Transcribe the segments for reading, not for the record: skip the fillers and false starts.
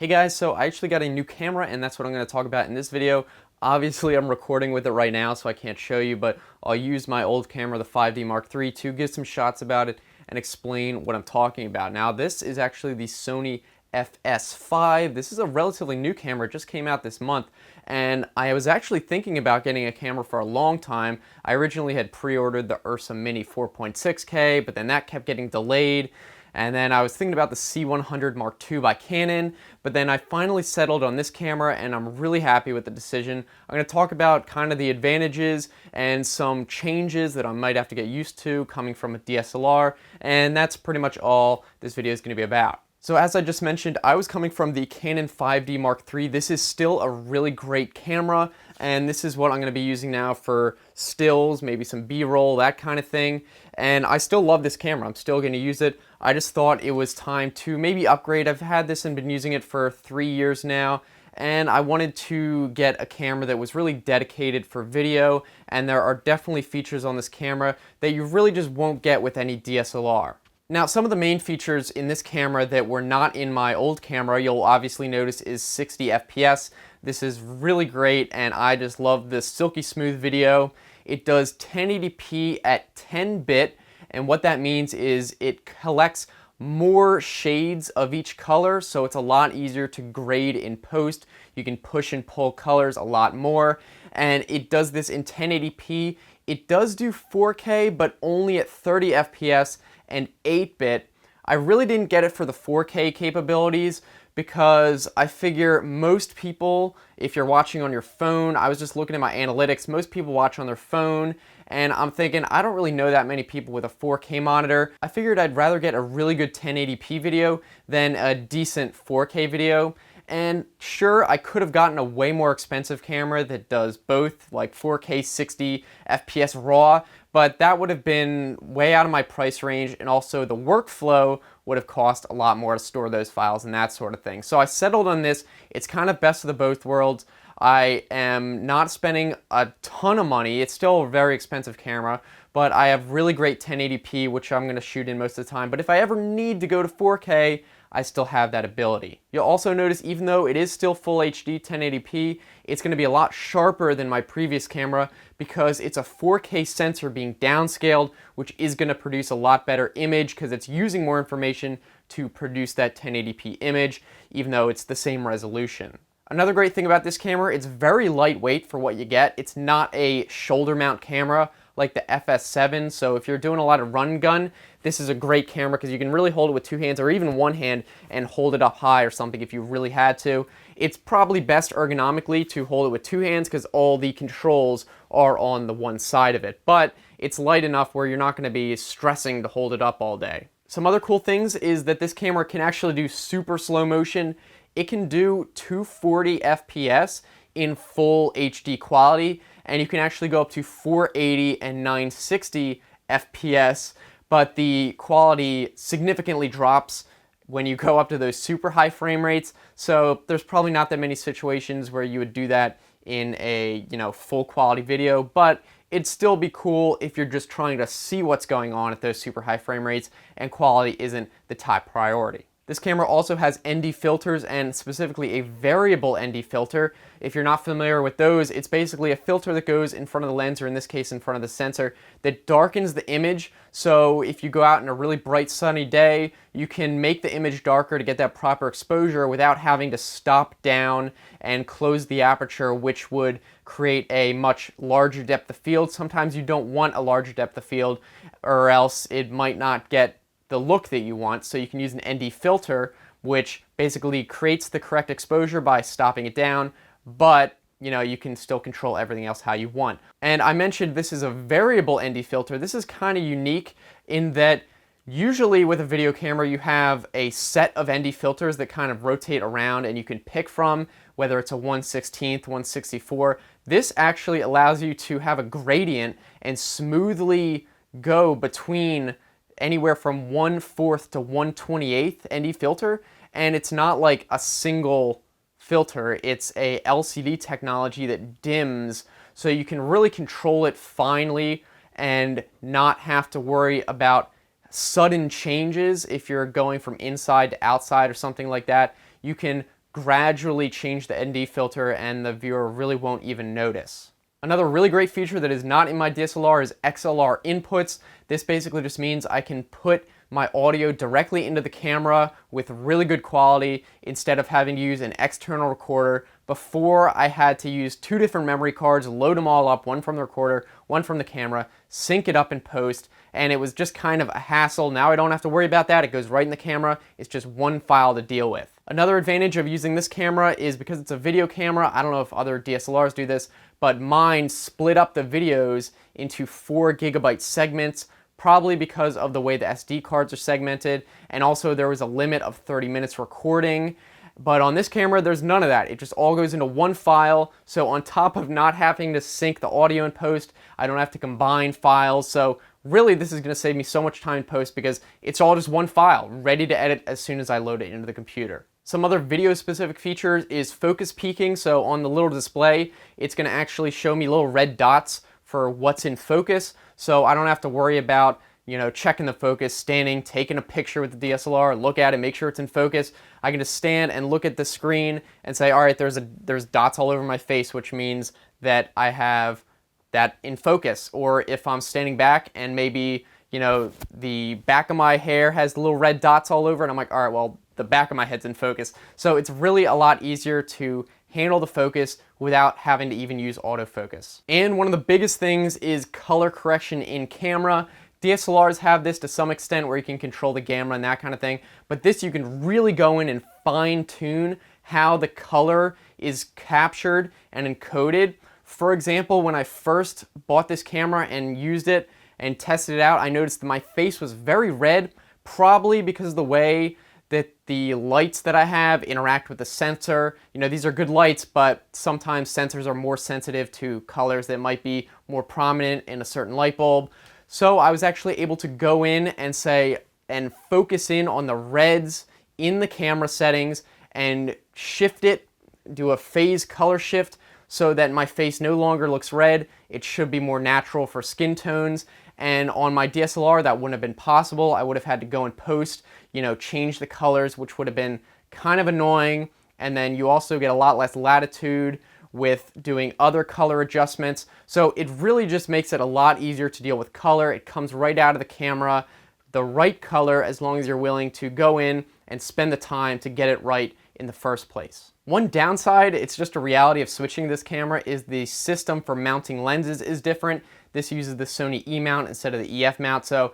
Hey guys, so I actually got a new camera and that's what I'm going to talk about in this video. Obviously I'm recording with it right now so I can't show you, but I'll use my old camera, the 5D Mark III, to give some shots about it and explain what I'm talking about. Now this is actually the Sony FS5. This is a relatively new camera, it just came out this month, and I was actually thinking about getting a camera for a long time. I originally had pre-ordered the Ursa Mini 4.6K, but then that kept getting delayed. And then I was thinking about the C100 Mark II by Canon, but then I finally settled on this camera and I'm really happy with the decision. I'm going to talk about kind of the advantages and some changes that I might have to get used to coming from a DSLR, and that's pretty much all this video is going to be about. So as I just mentioned, I was coming from the Canon 5D Mark III. This is still a really great camera, and this is what I'm going to be using now for stills, maybe some B-roll, that kind of thing. And I still love this camera. I'm still going to use it. I just thought it was time to maybe upgrade. I've had this and been using it for 3 years now, and I wanted to get a camera that was really dedicated for video, and there are definitely features on this camera that you really just won't get with any DSLR. Now, some of the main features in this camera that were not in my old camera, you'll obviously notice, is 60 FPS. This is really great, and I just love this silky smooth video. It does 1080p at 10-bit, and what that means is it collects more shades of each color, so it's a lot easier to grade in post. You can push and pull colors a lot more, and it does this in 1080p. It does do 4K, but only at 30 FPS and 8-bit. I really didn't get it for the 4K capabilities because I figure most people, if you're watching on your phone, I was just looking at my analytics, most people watch on their phone, and I'm thinking, I don't really know that many people with a 4K monitor. I figured I'd rather get a really good 1080p video than a decent 4K video. And sure, I could have gotten a way more expensive camera that does both, like 4K 60 FPS RAW, but that would have been way out of my price range, and also the workflow would have cost a lot more to store those files and that sort of thing. So I settled on this. It's kind of best of the both worlds. I am not spending a ton of money. It's still a very expensive camera, but I have really great 1080p, which I'm going to shoot in most of the time. But if I ever need to go to 4K, I still have that ability. You'll also notice, even though it is still full HD 1080p, it's going to be a lot sharper than my previous camera because it's a 4K sensor being downscaled, which is going to produce a lot better image because it's using more information to produce that 1080p image, even though it's the same resolution. Another great thing about this camera, it's very lightweight for what you get. It's not a shoulder mount camera like the FS7, so if you're doing a lot of run gun, this is a great camera because you can really hold it with two hands or even one hand and hold it up high or something if you really had to. It's probably best ergonomically to hold it with two hands because all the controls are on the one side of it, but it's light enough where you're not going to be stressing to hold it up all day. Some other cool things is that this camera can actually do super slow motion. It can do 240 FPS in full HD quality, and you can actually go up to 480 and 960 FPS, but the quality significantly drops when you go up to those super high frame rates, so there's probably not that many situations where you would do that in a, full quality video, but it'd still be cool if you're just trying to see what's going on at those super high frame rates and quality isn't the top priority. This camera also has ND filters, and specifically a variable ND filter. If you're not familiar with those, it's basically a filter that goes in front of the lens, or in this case in front of the sensor, that darkens the image. So if you go out in a really bright sunny day, you can make the image darker to get that proper exposure without having to stop down and close the aperture, which would create a much larger depth of field. Sometimes you don't want a larger depth of field, or else it might not get the look that you want, so you can use an ND filter, which basically creates the correct exposure by stopping it down, but you can still control everything else how you want. And I mentioned this is a variable ND filter. This is kind of unique in that usually with a video camera you have a set of ND filters that kind of rotate around and you can pick from, whether it's a 1/16, 1/64. This actually allows you to have a gradient and smoothly go between anywhere from 1/4 to 1/28 ND filter, and it's not like a single filter, it's a LCD technology that dims, so you can really control it finely and not have to worry about sudden changes if you're going from inside to outside or something like that. You can gradually change the ND filter and the viewer really won't even notice. Another really great feature that is not in my DSLR is XLR inputs. This basically just means I can put my audio directly into the camera with really good quality instead of having to use an external recorder. Before, I had to use 2 different memory cards, load them all up, one from the recorder, one from the camera, sync it up in post, and it was just kind of a hassle. Now I don't have to worry about that. It goes right in the camera. It's just one file to deal with. Another advantage of using this camera is because it's a video camera. I don't know if other DSLRs do this, but mine split up the videos into 4 GB segments, probably because of the way the SD cards are segmented, and also there was a limit of 30 minutes recording. But on this camera, there's none of that. It just all goes into one file, so on top of not having to sync the audio in post, I don't have to combine files, so really this is going to save me so much time in post because it's all just one file, ready to edit as soon as I load it into the computer. Some other video-specific features is focus peaking, so on the little display, it's going to actually show me little red dots for what's in focus, so I don't have to worry about, you know, checking the focus, standing, taking a picture with the DSLR, look at it, make sure it's in focus. I can just stand and look at the screen and say, all right, there's dots all over my face, which means that I have that in focus. Or if I'm standing back and maybe, you know, the back of my hair has little red dots all over it, I'm like, all right, well, the back of my head's in focus. So it's really a lot easier to handle the focus without having to even use autofocus. And one of the biggest things is color correction in camera. DSLRs have this to some extent where you can control the gamma and that kind of thing, but this you can really go in and fine tune how the color is captured and encoded. For example, when I first bought this camera and used it and tested it out, I noticed that my face was very red, probably because of the way that the lights that I have interact with the sensor. You know, these are good lights, but sometimes sensors are more sensitive to colors that might be more prominent in a certain light bulb. So I was actually able to go in and focus in on the reds in the camera settings and shift it, do a phase color shift so that my face no longer looks red. It should be more natural for skin tones. And on my DSLR, that wouldn't have been possible. I would have had to go and post, you know, change the colors, which would have been kind of annoying. And then you also get a lot less latitude with doing other color adjustments. So it really just makes it a lot easier to deal with color. It comes right out of the camera, the right color, as long as you're willing to go in and spend the time to get it right in the first place. One downside, it's just a reality of switching this camera, is the system for mounting lenses is different. This uses the Sony E mount instead of the EF mount. So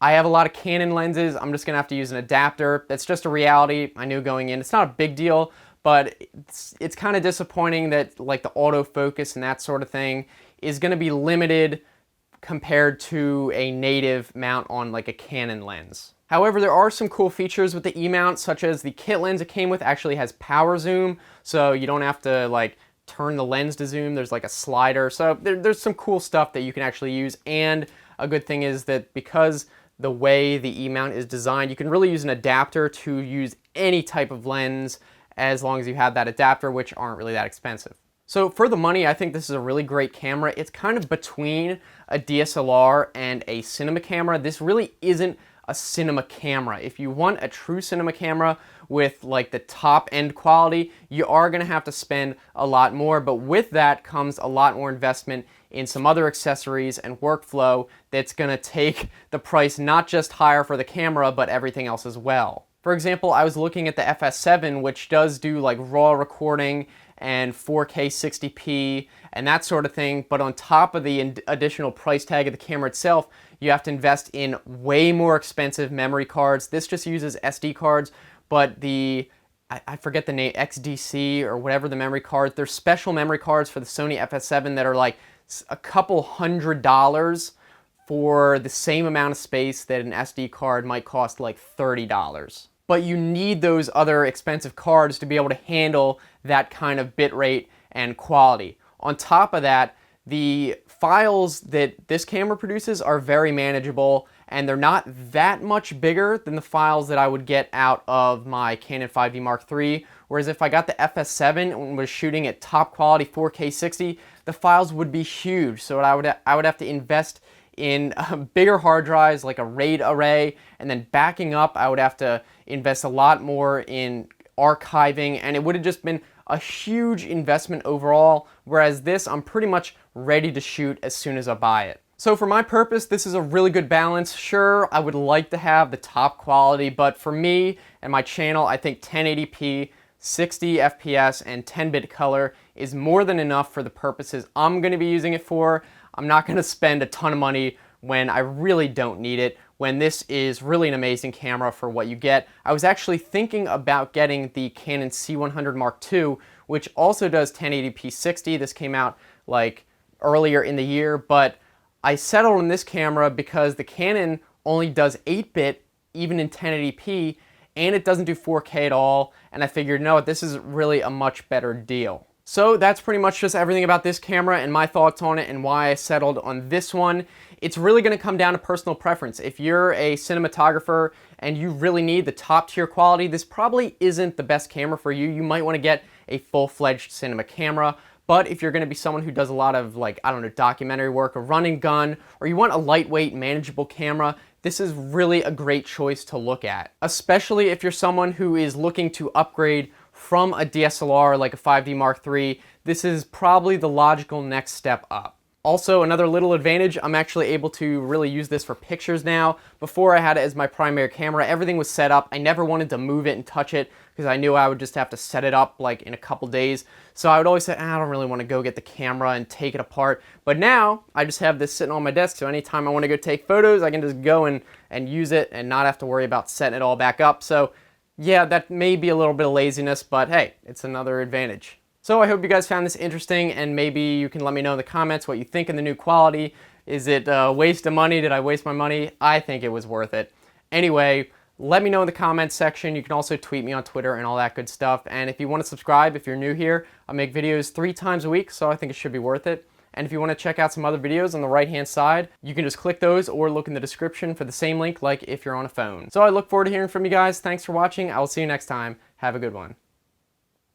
I have a lot of Canon lenses. I'm just gonna have to use an adapter. That's just a reality. I knew going in. It's not a big deal, but it's kind of disappointing that like the autofocus and that sort of thing is gonna be limited compared to a native mount on like a Canon lens. However, there are some cool features with the E-mount, such as the kit lens it came with actually has power zoom, so you don't have to like turn the lens to zoom. There's like a slider, so there's some cool stuff that you can actually use. And a good thing is that because the way the E-mount is designed, you can really use an adapter to use any type of lens as long as you have that adapter, which aren't really that expensive. So for the money, I think this is a really great camera. It's kind of between a DSLR and a cinema camera. This really isn't a cinema camera. If you want a true cinema camera with like the top end quality, you are gonna have to spend a lot more, but with that comes a lot more investment in some other accessories and workflow that's gonna take the price not just higher for the camera, but everything else as well. For example, I was looking at the FS5, which does do like raw recording and 4K 60p and that sort of thing, but on top of the additional price tag of the camera itself, you have to invest in way more expensive memory cards. This just uses SD cards, but I forget the name, XDC or whatever the memory cards, there's special memory cards for the Sony FS5 that are like a couple $100 for the same amount of space that an SD card might cost like $30. But you need those other expensive cards to be able to handle that kind of bitrate and quality. On top of that, the files that this camera produces are very manageable, and they're not that much bigger than the files that I would get out of my Canon 5D Mark III, whereas if I got the FS7 and was shooting at top quality 4K 60, the files would be huge, so I would have to invest in bigger hard drives like a RAID array, and then backing up I would have to invest a lot more in archiving, and it would have just been a huge investment overall, whereas this, I'm pretty much ready to shoot as soon as I buy it. So for my purpose, this is a really good balance. Sure, I would like to have the top quality, but for me and my channel, I think 1080p, 60 FPS, and 10-bit color is more than enough for the purposes I'm going to be using it for. I'm not going to spend a ton of money when I really don't need it, when this is really an amazing camera for what you get. I was actually thinking about getting the Canon C100 Mark II, which also does 1080p 60. This came out like earlier in the year, but I settled on this camera because the Canon only does 8-bit even in 1080p, and it doesn't do 4K at all, and I figured, no, this is really a much better deal. So that's pretty much just everything about this camera and my thoughts on it and why I settled on this one. It's really going to come down to personal preference. If you're a cinematographer and you really need the top tier quality, this probably isn't the best camera for you. You might want to get a full-fledged cinema camera. But if you're going to be someone who does a lot of, like, I don't know, documentary work, a run and gun, or you want a lightweight, manageable camera, this is really a great choice to look at. Especially if you're someone who is looking to upgrade from a DSLR like a 5D Mark III, this is probably the logical next step up. Also, another little advantage, I'm actually able to really use this for pictures now. Before I had it as my primary camera, everything was set up. I never wanted to move it and touch it because I knew I would just have to set it up like in a couple days. So I would always say, I don't really want to go get the camera and take it apart. But now, I just have this sitting on my desk, so anytime I want to go take photos, I can just go and use it and not have to worry about setting it all back up. So yeah, that may be a little bit of laziness, but hey, it's another advantage. So I hope you guys found this interesting, and maybe you can let me know in the comments what you think of the new quality. Is it a waste of money? Did I waste my money? I think it was worth it. Anyway, let me know in the comments section. You can also tweet me on Twitter and all that good stuff. And if you want to subscribe, if you're new here, I make videos 3 times a week, so I think it should be worth it. And if you want to check out some other videos on the right-hand side, you can just click those or look in the description for the same link like if you're on a phone. So I look forward to hearing from you guys. Thanks for watching. I will see you next time. Have a good one.